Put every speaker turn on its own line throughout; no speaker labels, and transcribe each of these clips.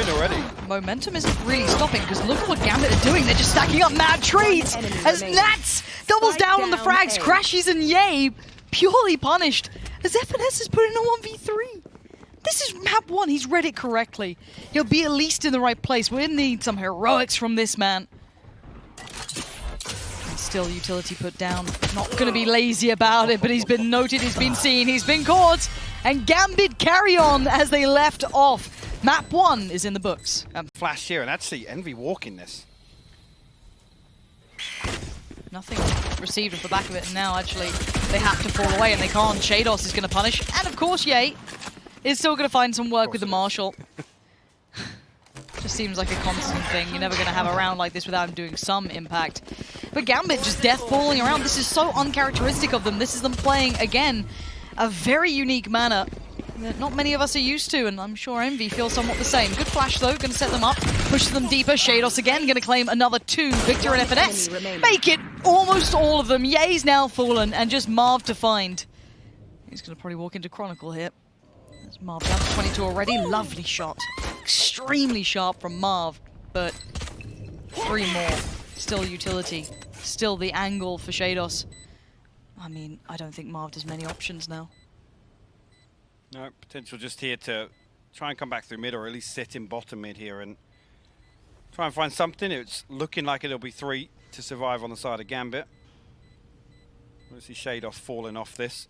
in already.
Momentum isn't really stopping because look at what Gambit are doing. They're just stacking up mad trades as Nats doubles down on the frags. Crashies and Yay purely punished as FNS is put in a 1v3. This is map 1. He's read it correctly. He'll be at least in the right place. We need some heroics from this man. And still utility put down. Not going to be lazy about it, but he's been noted, he's been seen, he's been caught. And Gambit carry on as they left off. Map 1 is in the books.
Flash here, and actually Envy walking this.
Nothing received off the back of it, and now actually they have to fall away, and they can't. Sheydos is going to punish, and of course Yay is still going to find some work with the Marshall. Just seems like a constant thing. You're never going to have a round like this without him doing some impact. But Gambit just death-balling around. This is so uncharacteristic of them. This is them playing, again, a very unique manner that not many of us are used to, and I'm sure Envy feels somewhat the same. Good flash, though. Going to set them up, push them deeper. Sheydos again going to claim another 2. Victor and FNS make it almost all of them. Yay's now fallen, and just Marved to find. He's going to probably walk into Chronicle here. There's Marved down to 22 already. Lovely shot. Extremely sharp from Marved, but 3 more. Still utility. Still the angle for Sheydos. I mean, I don't think Marved has many options now.
No, potential just here to try and come back through mid, or at least sit in bottom mid here and try and find something. It's looking like it'll be 3 to survive on the side of Gambit. We'll see Sheydos falling off this.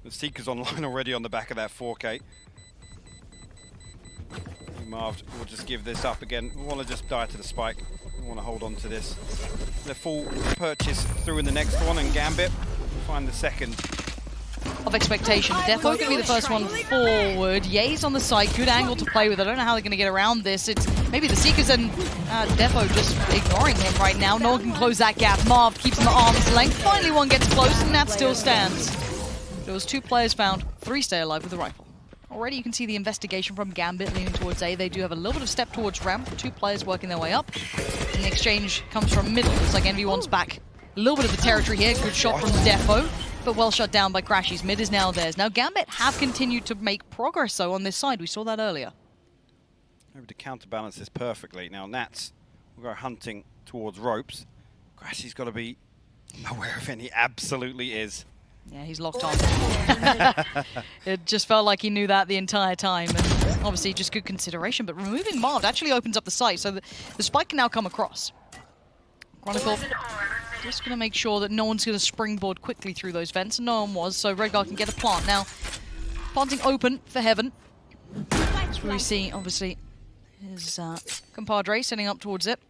The Seeker's online already on the back of that 4K. Marved will just give this up again. We want to just die to the spike. We want to hold on to this. The full purchase through in the next one, and Gambit find the second.
Of expectation. Defo going to be the first one forward. Yay's on the side. Good angle to play with. I don't know how they're going to get around this. It's maybe the Seekers and Defo just ignoring him right now. No one can close that gap. Marv keeps him at arm's length. Finally one gets close, and that still stands. There was 2 players found. 3 stay alive with the rifle. Already you can see the investigation from Gambit leaning towards A. They do have a little bit of step towards ramp. 2 players working their way up. And the exchange comes from middle. Looks like Envy wants back a little bit of the territory here. Good shot from Defo, but well shut down by crashies. Mid is now theirs. Now Gambit have continued to make progress though on this side. We saw that earlier.
Able to counterbalance this perfectly. Now Nats will go hunting towards ropes. Crashy's got to be aware if any absolutely is.
Yeah, he's locked on. It just felt like he knew that the entire time. And obviously just good consideration, but removing Marved actually opens up the site, so the spike can now come across. Chronicle just going to make sure that no one's going to springboard quickly through those vents, and no one was, so Redgar can get a plant. Now, planting open for Heaven. That's where we see, obviously, his compadre sitting up towards it.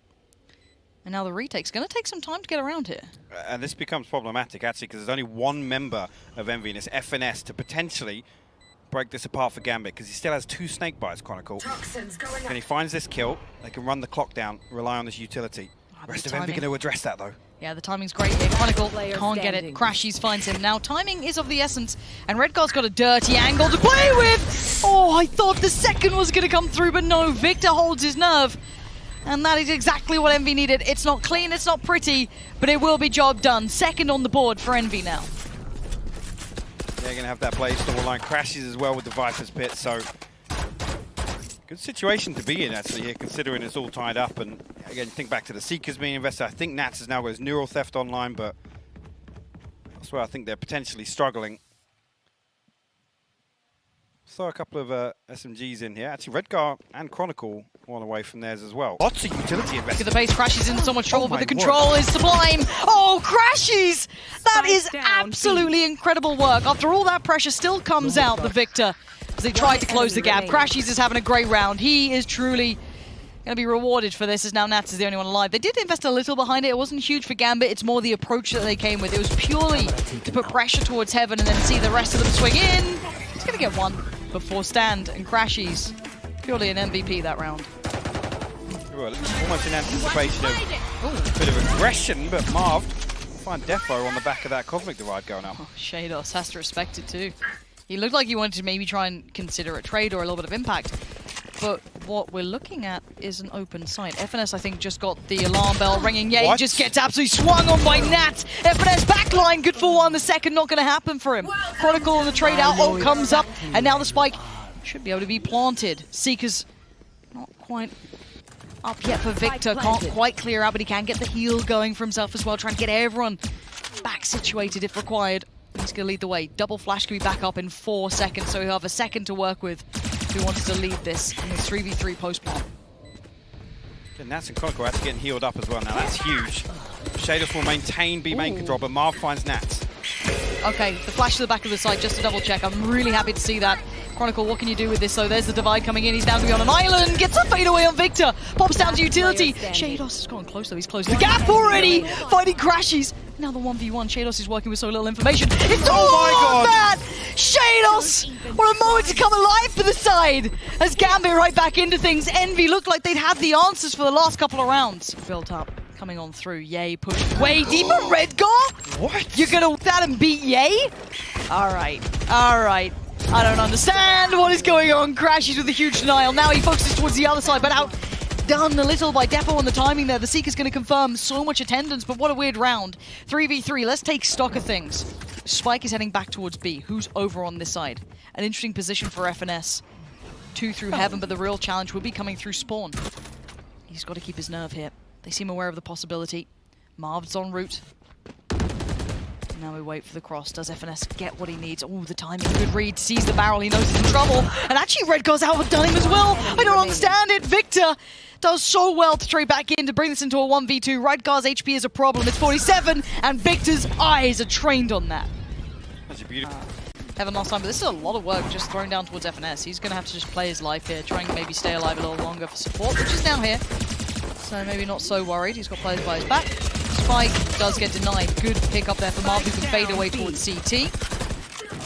And now the retake's going to take some time to get around here.
And this becomes problematic, actually, because there's only 1 member of Envy, and it's FNS, to potentially break this apart for Gambit, because he still has 2 snake bites, Chronicle. When he finds this kill, they can run the clock down, rely on this utility. Rest of Envy going to address that, though.
Yeah, the timing's great here. Chronicle can't get it. Crashies finds him. Now, timing is of the essence, and Redgar's got a dirty angle to play with! Oh, I thought the second was going to come through, but no, Victor holds his nerve. And that is exactly what Envy needed. It's not clean, it's not pretty, but it will be job done. Second on the board for Envy now.
They're going to have that blaze store line. Crashes as well with the Viper's Pit, so good situation to be in, actually, here, considering it's all tied up. And again, think back to the Seekers being invested. I think Nats has now got his Neural Theft online, but that's where I think they're potentially struggling. Throw a couple of SMGs in here. Actually, Redgar and Chronicle one away from theirs as well. Lots of utility investment.
Look at the base. Crashies in so much trouble, but the control is sublime. Oh, Crashies! That is absolutely incredible work. After all that pressure, still comes out the victor as they tried to close the gap. Crashies is having a great round. He is truly going to be rewarded for this, as now Nats is the only one alive. They did invest a little behind it. It wasn't huge for Gambit. It's more the approach that they came with. It was purely to put pressure towards Heaven and then see the rest of them swing in. He's going to get 1 before stand, and Crashies purely an MVP that round.
Well, almost in anticipation of a bit of aggression, but Marved find Defo on the back of that Cosmic Divide going up.
Oh, Sheydos has to respect it too. He looked like he wanted to maybe try and consider a trade or a little bit of impact. But what we're looking at is an open site. FNS, I think, just got the alarm bell ringing. Yeah, he just gets absolutely swung on by Nat. FNS backline, good for 1. The second not going to happen for him. Chronicle on the trade out. Ult comes up, and now the spike should be able to be planted. Seekers Not quite up yet for Victor. Can't quite clear out, but he can get the heal going for himself as well, trying to get everyone back situated if required. He's going to lead the way. Double flash can be back up in 4 seconds, so he'll have a second to work with if he wanted to lead this in the 3v3 post-plant.
And Nats and Chronicle are getting healed up as well now. That's huge. Sheydos will maintain B main control, but Marv finds Nats.
Okay, the flash to the back of the side just to double check. I'm really happy to see that. Chronicle, what can you do with this? So there's the divide coming in. He's down to be on an island. Gets a fade away on Victor. Pops down to utility. Sheydos has gone close though. He's closed the gap already. Fighting crashies. Now the 1v1. Sheydos is working with so little information. It's all that! Sheydos! What a moment to come alive for the side! As Gambit right back into things. Envy looked like they'd had the answers for the last couple of rounds. Built up. Coming on through. Yay pushed way deeper. Redgar?
What?
You're gonna that and beat Yay? Alright. Alright. I don't understand what is going on. Crashes with a huge denial. Now he focuses towards the other side, but outdone a little by Defo on the timing there. The Seeker's going to confirm so much attendance, but what a weird round. 3v3, let's take stock of things. Spike is heading back towards B. Who's over on this side? An interesting position for FNS. 2 through Heaven, but the real challenge will be coming through Spawn. He's got to keep his nerve here. They seem aware of the possibility. Marved's en route. Now we wait for the cross. Does FNS get what he needs? Oh, the timing, good read. Sees the barrel, he knows he's in trouble. And actually, Redgar's outdone him as well. I don't understand it. Victor does so well to trade back in to bring this into a 1v2. Redgar's HP is a problem. It's 47, and Victor's eyes are trained on that.
That's beautiful.
Heaven last time, but this is a lot of work just thrown down towards FNS. He's going to have to just play his life here, try and maybe stay alive a little longer for support, which is now here. So maybe not so worried. He's got players by his back. Spike does get denied. Good pick up there for Marv, who can fade away towards CT.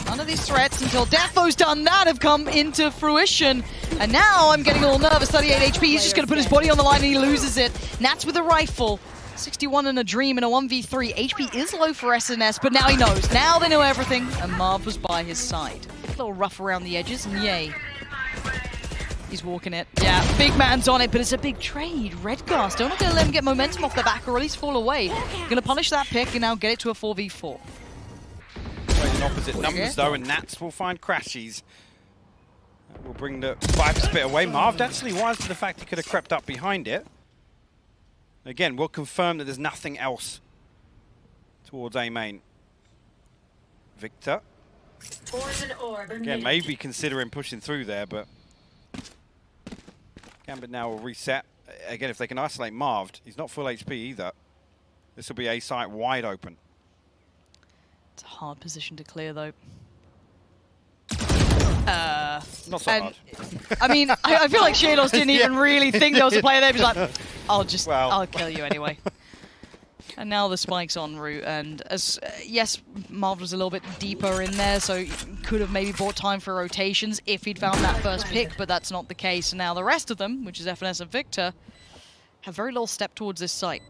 None of these threats until Defo's done that have come into fruition. And now I'm getting a little nervous. 38 HP. He's just going to put his body on the line and he loses it. Nats with a rifle. 61 in a dream in a 1v3. HP is low for SNS, but now he knows. Now they know everything, and Marv was by his side. A little rough around the edges, and yay. He's walking it. Yeah, big man's on it, but it's a big trade. Redgar still not going to let him get momentum off the back or at least fall away. Going to punish that pick and now get it to a 4v4.
In opposite numbers though, and Nats will find crashies. That will bring the Viper's bit away. Marved actually wise to the fact he could have crept up behind it. Again, we'll confirm that there's nothing else towards A main. Victor. Again, maybe considering pushing through there, but Gambit now will reset. Again, if they can isolate Marved, he's not full HP either. This will be A site wide open.
It's a hard position to clear, though.
Not so hard.
I mean, I feel like Sheydos didn't even really think there was a player there. He was like, I'll kill you anyway. And now the Spike's en route, and as yes, Marv was a little bit deeper in there, so could have maybe bought time for rotations if he'd found that first pick, but that's not the case. And now the rest of them, which is FNS and Victor, have very little step towards this site.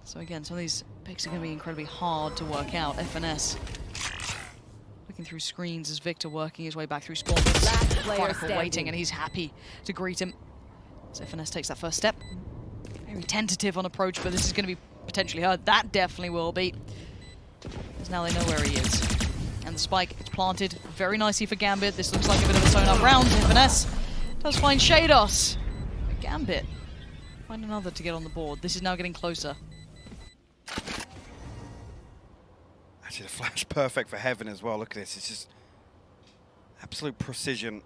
So again, some of these picks are going to be incredibly hard to work out. FNS looking through screens as Victor working his way back through spawn. Chronicle waiting, and he's happy to greet him. So FNS takes that first step. Very tentative on approach, but this is going to be potentially hard. That definitely will be. Because now they know where he is. And the spike is planted very nicely for Gambit. This looks like a bit of a sewn up round. FNS does find Sheydos. But Gambit find another to get on the board. This is now getting closer.
Actually, the flash perfect for Heaven as well. Look at this. It's just absolute precision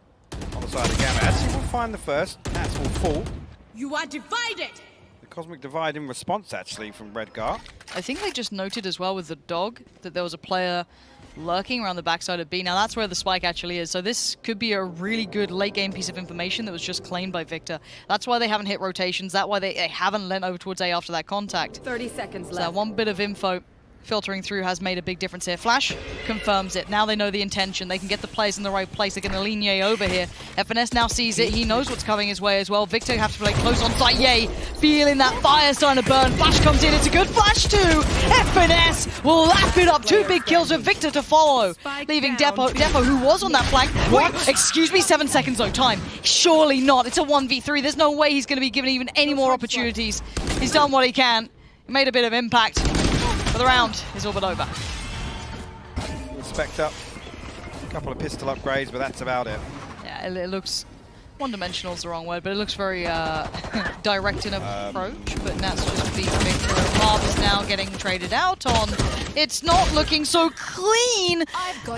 on the side of Gambit. Actually, we'll find the first. Nats will fall.
You are divided!
Cosmic Divide in response, actually, from Redgar.
I think they just noted as well with the dog that there was a player lurking around the backside of B. Now that's where the spike actually is. So this could be a really good late game piece of information that was just claimed by Victor. That's why they haven't hit rotations. That's why they haven't leant over towards A after that contact.
30 seconds left.
So that one bit of info filtering through has made a big difference here. Flash confirms it. Now they know the intention. They can get the players in the right place. They're going to lean Ye over here. FNS now sees it. He knows what's coming his way as well. Victor has to play close on site. Ye feeling that fire starting to burn. Flash comes in. It's a good flash too. FNS will lap it up. 2 big kills with Victor to follow. Leaving Defo, who was on that flank. Wait, excuse me, 7 seconds though. Time. Surely not. It's a 1v3. There's no way he's going to be given even any more opportunities. He's done what he can. He made a bit of impact. But the round is all but over.
Spectre, a couple of pistol upgrades, but that's about it.
Yeah, it looks one-dimensional is the wrong word, but it looks very direct in approach. But that's just beat Victor. Marved is now getting traded out on. It's not looking so clean.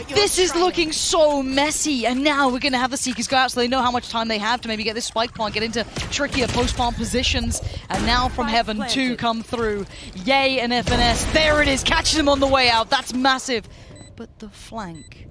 This is looking so messy. And now we're going to have the Seekers go out so they know how much time they have to maybe get this spike plant, get into trickier post-plant positions. And now from Heaven, 2 come through. Yay and FNS. There it is. Catches him on the way out. That's massive. But the flank.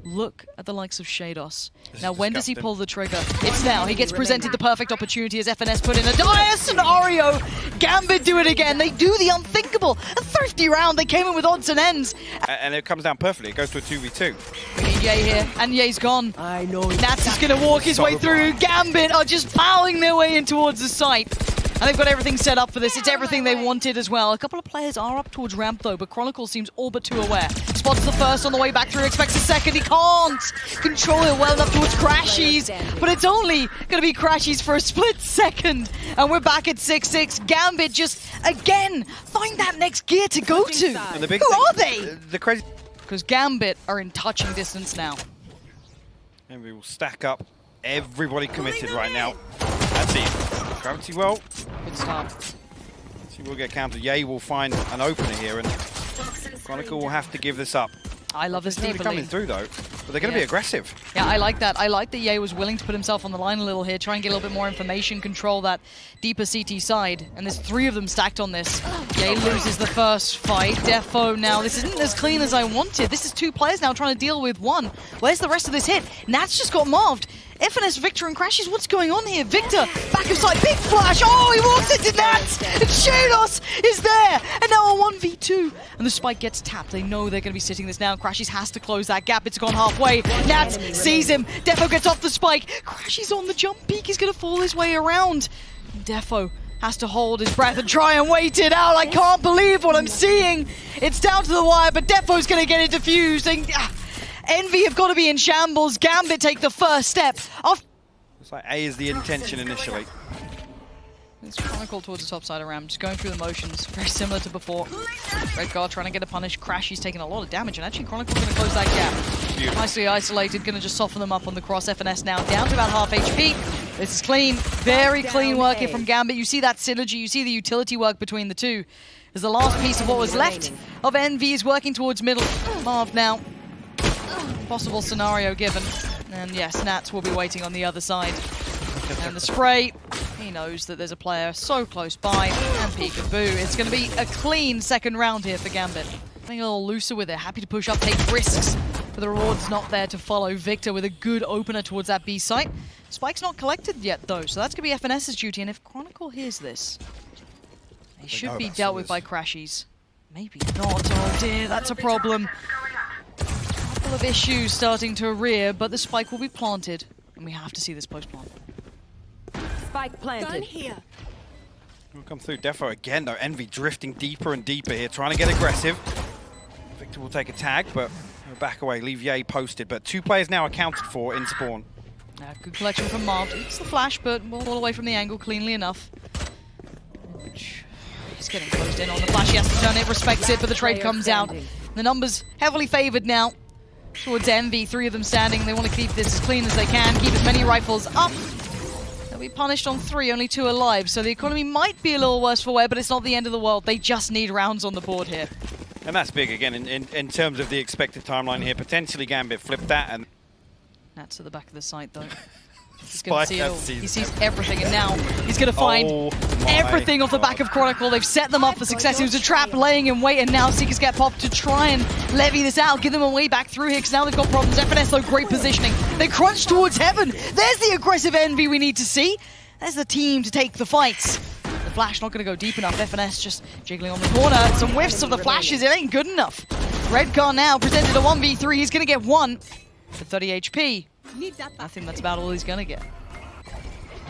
Look at the likes of Sheydos. Now, when does he pull the trigger? It's now. He gets presented the perfect opportunity as FNS put in a dire scenario. Gambit do it again. They do the unthinkable. A thrifty round. They came in with odds and ends.
And it comes down perfectly. It goes to a 2v2.
We need Ye here, and Ye's gone.
I know.
Nats is going to walk his way through. Gambit are just plowing their way in towards the site. And they've got everything set up for this. It's everything they wanted as well. A couple of players are up towards ramp though, but Chronicle seems all but too aware. Spots the first on the way back through, expects a second. He can't control it well enough towards crashies, but it's only going to be crashies for a split second. And we're back at 6-6. Gambit just, again, find that next gear to go to.
And the big
Who are they?
The crazy...
Because Gambit are in touching distance now.
And we will stack up. Everybody committed right now. That's it. Gravity well.
Good start.
She will get countered. Ye will find an opener here, and Chronicle will have to give this up.
I love this
They're
deeper
coming
lead.
through though, but they're going to be aggressive.
Yeah, I like that. I like that Ye was willing to put himself on the line a little here, try and get a little bit more information, control that deeper CT side. And there's 3 of them stacked on this. Ye loses the first fight. Defo now, this isn't as clean as I wanted. This is 2 players now trying to deal with 1. Where's the rest of this hit? Nat's just got Marved. FNS, Victor, and crashes. What's going on here? Victor, back of sight, big flash. Oh, he walks into Nats, and Sheydos is there. And now a 1v2, and the spike gets tapped. They know they're going to be sitting this now. Crashes has to close that gap. It's gone halfway. Nats sees him. Defo gets off the spike. Crashes on the jump peak. He's going to fall his way around. Defo has to hold his breath and try and wait it out. I can't believe what I'm seeing. It's down to the wire, but Defo's going to get it defused. And, Envy have got to be in shambles. Gambit take the first step.
It's like A is the intention initially.
It's Chronicle towards the top side of ramp, just going through the motions, very similar to before. Redgar trying to get a punish. Crashy's taking a lot of damage, and actually Chronicle's going to close that gap.
Beautiful.
Nicely isolated, going to just soften them up on the cross. FNS now down to about half HP. This is clean, very clean work here from Gambit. You see that synergy, you see the utility work between the two. As the last piece of what was left of Envy is working towards middle. Marved now. Possible scenario given. And yes, Nats will be waiting on the other side. And the spray, he knows that there's a player so close by. And peekaboo. It's going to be a clean second round here for Gambit. Getting a little looser with it, happy to push up, take risks. But the reward's not there to follow. Victor with a good opener towards that B site. Spike's not collected yet though, so that's going to be FNS's duty. And if Chronicle hears this, they should be dealt with by crashies. Maybe not. Oh dear, that's a problem. Of issues starting to rear, but the spike will be planted, and we have to see this post plant.
Spike planted. Here.
We'll come through. Defo again though. Envy drifting deeper and deeper here, trying to get aggressive. Victor will take a tag, but he'll back away, leave Ye posted. But 2 players now accounted for in spawn.
Good collection from Marved. It's the flash, but all away from the angle cleanly enough. He's getting closed in on the flash. He has to turn it, respects it, but the trade comes out. The numbers heavily favored now towards Envy. 3 of them standing. They want to keep this as clean as they can, keep as many rifles up. They'll be punished on 3, only 2 alive, so the economy might be a little worse for wear, but it's not the end of the world. They just need rounds on the board here.
And that's big again in terms of the expected timeline here. Potentially Gambit flipped that, and
Nats at the back of the site though. He's going to see it all. He sees everything, and now he's going to find everything off the back of Chronicle. They've set them up for success. It was a trap laying in wait, and now Seekers get popped to try and levy this out, give them a way back through here, because now they've got problems. FNS, though, great positioning. They crunch towards Heaven. There's the aggressive Envy we need to see. There's the team to take the fights. The flash not going to go deep enough. FNS just jiggling on the corner. Some whiffs of the flashes. It ain't good enough. Redgar now presented a 1v3. He's going to get 1 for 30 HP. I think that's about all he's going to get.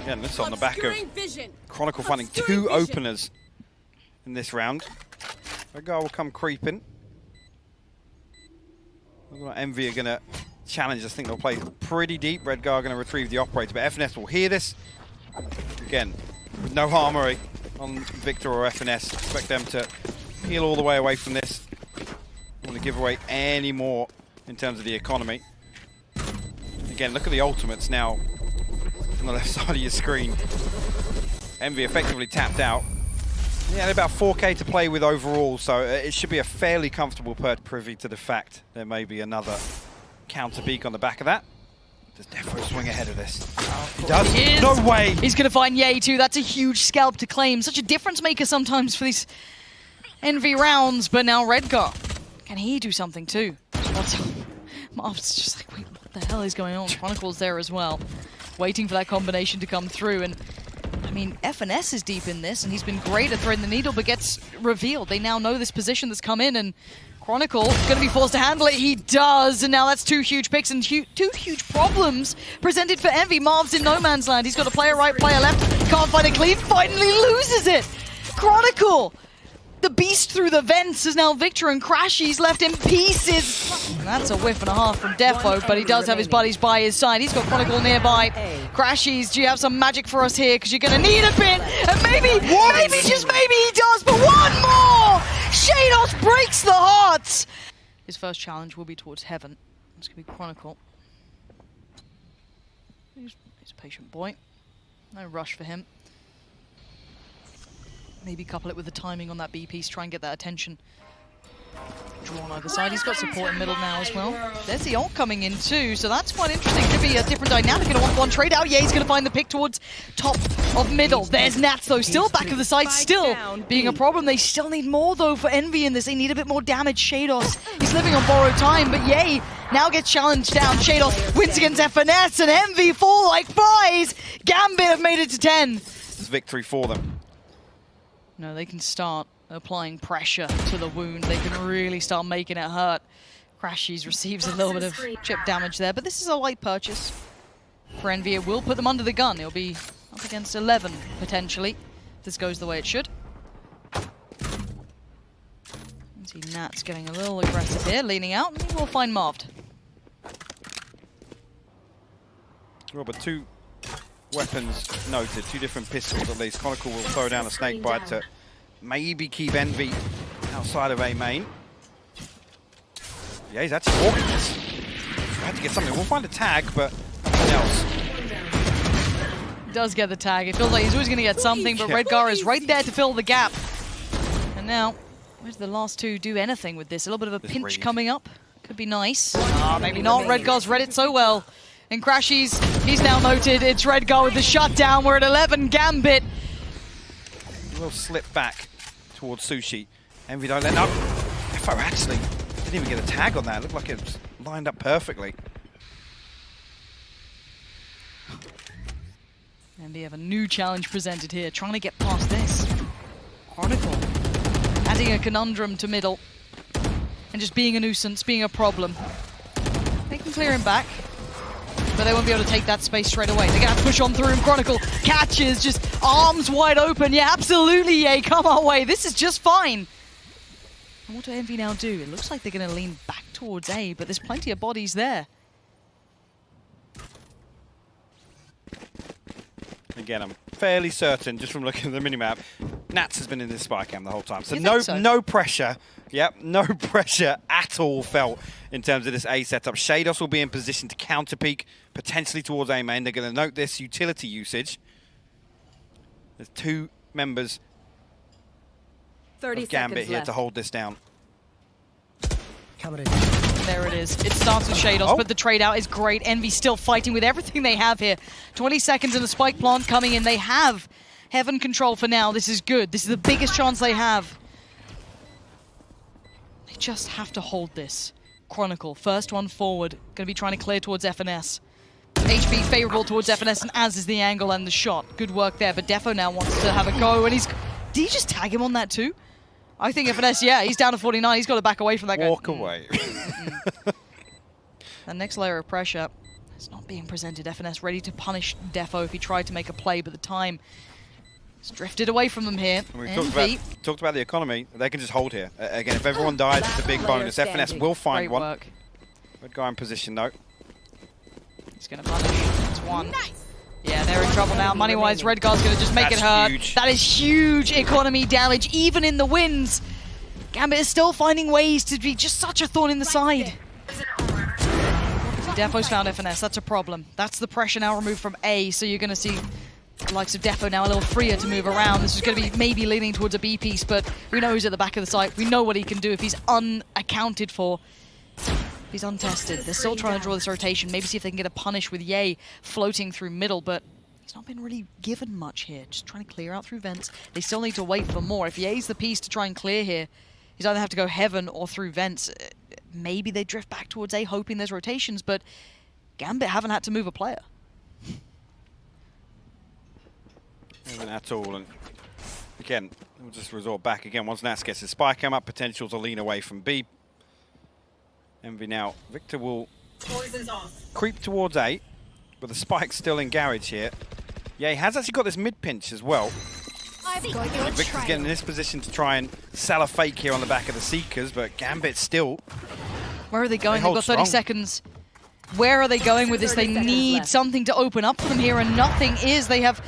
Yeah, and this on the back of Chronicle finding 2 openers in this round. Redgar will come creeping. Envy are going to challenge. I think they'll play pretty deep. Redgar going to retrieve the operator, but FNS will hear this. Again, with no armory on Victor or FNS. Expect them to peel all the way away from this. Don't want to give away any more in terms of the economy. Again, look at the ultimates now. on the left side of your screen. Envy effectively tapped out. Yeah, about 4K to play with overall, so it should be a fairly comfortable perch, privy to the fact there may be another counter peak on the back of that. Does Defo swing ahead of this? He does.
He is.
No way!
He's going to find Ye too. That's a huge scalp to claim. Such a difference maker sometimes for these Envy rounds, but now Redgar. Can he do something too? Marv's just like, wait, what the hell is going on? Chronicle's there as well, waiting for that combination to come through. And I mean, FNS is deep in this, and he's been great at threading the needle, but gets revealed. They now know this position that's come in, and Chronicle going to be forced to handle it. He does, and now that's 2 huge picks and 2 huge problems presented for Envy. Marv's in no man's land. He's got a player right, player left. Can't find a cleave. Finally loses it. Chronicle, the beast through the vents, is now victor, and crashies left in pieces. And that's a whiff and a half from Defo, but he does have his buddies by his side. He's got Chronicle nearby. Crashies, do you have some magic for us here? Because you're going to need a bit. And maybe, just maybe he does, but one more! Sheydos breaks the hearts! His first challenge will be towards Heaven. It's going to be Chronicle. He's a patient boy. No rush for him. Maybe couple it with the timing on that B piece, try and get that attention. Draw on either side. He's got support in middle now as well. There's the ult coming in too, so that's quite interesting. Could be a different dynamic. Gonna want one trade out. Yeah, he's gonna find the pick towards top of middle. There's Nats though, still back of the side, still being a problem. They still need more though for Envy in this. They need a bit more damage. Sheydos, he's living on borrowed time, but Ye now gets challenged down. Sheydos wins against FNS, and Envy fall like flies. Gambit have made it to 10.
It's victory for them.
No, they can start applying pressure to the wound. They can really start making it hurt. Crashies receives a little bit of chip damage there, but this is a light purchase for Envy. It will put them under the gun. It'll be up against 11, potentially, if this goes the way it should. You see Nat's getting a little aggressive here, leaning out, and he will find Marved.
Robert, 2 weapons noted, 2 different pistols at least. Chronicle will throw down a snake bite to maybe keep Envy outside of A main. Yeah, he's actually walking this. Tried to get something. We'll find a tag, but nothing else.
He does get the tag. It feels like he's always going to get something, but Redgar is right there to fill the gap. And now, where's the last 2 do anything with this? A little bit of a pinch coming up. Could be nice. Maybe not. Redgar's read it so well. And Crashies, he's now noted. It's Redgar with the shutdown. We're at 11. Gambit.
A little slip back towards Sushi. Envy don't let up. Defo actually didn't even get a tag on that. It looked like it was lined up perfectly.
Envy have a new challenge presented here, trying to get past this. Chronicle adding a conundrum to middle. And just being a nuisance, being a problem. They can clear him back, but they won't be able to take that space straight away. They're going to have to push on through, and Chronicle catches, just arms wide open. Yeah, absolutely, Ye, come our way. This is just fine. And what do Envy now do? It looks like they're going to lean back towards A, but there's plenty of bodies there.
Again, I'm fairly certain, just from looking at the minimap, Nats has been in this spy cam the whole time. So no pressure. Yep, no pressure at all felt in terms of this A setup. Sheydos will be in position to counter peek, potentially towards A main. They're going to note this utility usage. There's 2 members of Gambit here to hold this down.
There it is. It starts with Sheydos, but the trade out is great. Envy still fighting with everything they have here. 20 seconds and a spike plant coming in. They have Heaven control for now. This is good. This is the biggest chance they have. They just have to hold this. Chronicle, first one forward. Going to be trying to clear towards FNS. HP favorable towards FNS, and as is the angle and the shot. Good work there, but Defo now wants to have a go, and did he just tag him on that too? I think FNS, yeah, he's down to 49. He's got to back away from that guy.
Walk away.
That next layer of pressure is not being presented. FNS ready to punish Defo if he tried to make a play, but the time has drifted away from them here.
We talked about the economy. They can just hold here. Again, if everyone dies, it's a big bonus. FNS will find one.
Work.
Good guy in position, though.
He's going to punish. That's one. Nice. Yeah, they're in trouble now. Money-wise, Redgar's going to just make it hurt.
Huge.
That is huge economy damage, even in the wins. Gambit is still finding ways to be just such a thorn in the side. Deffo's found FNS, that's a problem. That's the pressure now removed from A, so you're going to see the likes of Defo now a little freer to move around. This is going to be maybe leaning towards a B piece, but we know he's at the back of the site. We know what he can do if he's unaccounted for. He's untested. They're still trying to draw this rotation. Maybe see if they can get a punish with Ye floating through middle, but he's not been really given much here. Just trying to clear out through vents. They still need to wait for more. If Ye's the piece to try and clear here, he's either have to go heaven or through vents. Maybe they drift back towards A, hoping there's rotations, but Gambit haven't had to move a player.
Haven't at all, and again, we'll just resort back again. Once Nats gets his spike come up, potential to lean away from B. Envy now. Victor will creep towards A, but the spike's still in garage here. Yeah, he has actually got this mid pinch as well. Victor's getting in this position to try and sell a fake here on the back of the Seekers, but Gambit still...
Where are they going? They've got 30 seconds. Where are they going with this? They need something to open up for them here, and nothing is. They have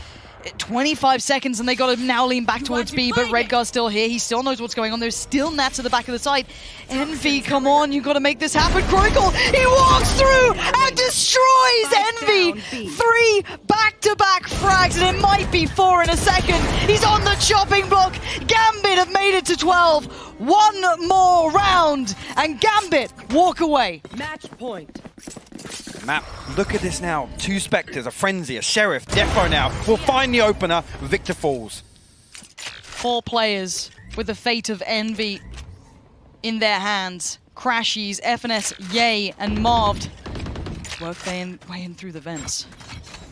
25 seconds, and they got to now lean back towards B, but Redgar's still here. He still knows what's going on. There's still Nats at the back of the site. Envy, come on, you've got to make this happen. Chronicle, he walks through and destroys Envy. 3 back-to-back frags, and it might be 4 in a second. He's on the chopping block. Gambit have made it to 12. One more round, and Gambit walk away.
Match point.
Map, look at this now. 2 Spectres, a Frenzy, a Sheriff, Defo now will find the opener. Victor falls.
4 players with the fate of Envy in their hands. Crashies, FNS, Ye, and Marved work their way in through the vents.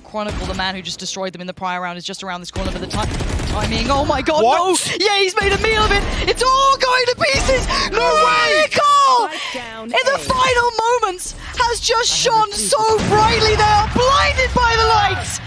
Chronicle, the man who just destroyed them in the prior round, is just around this corner, but the timing, oh my god,
what?
No! Yeah, he's made a meal of it! It's all going to pieces! Miracle! In the final moments, has just shone so brightly. They are blinded by the lights!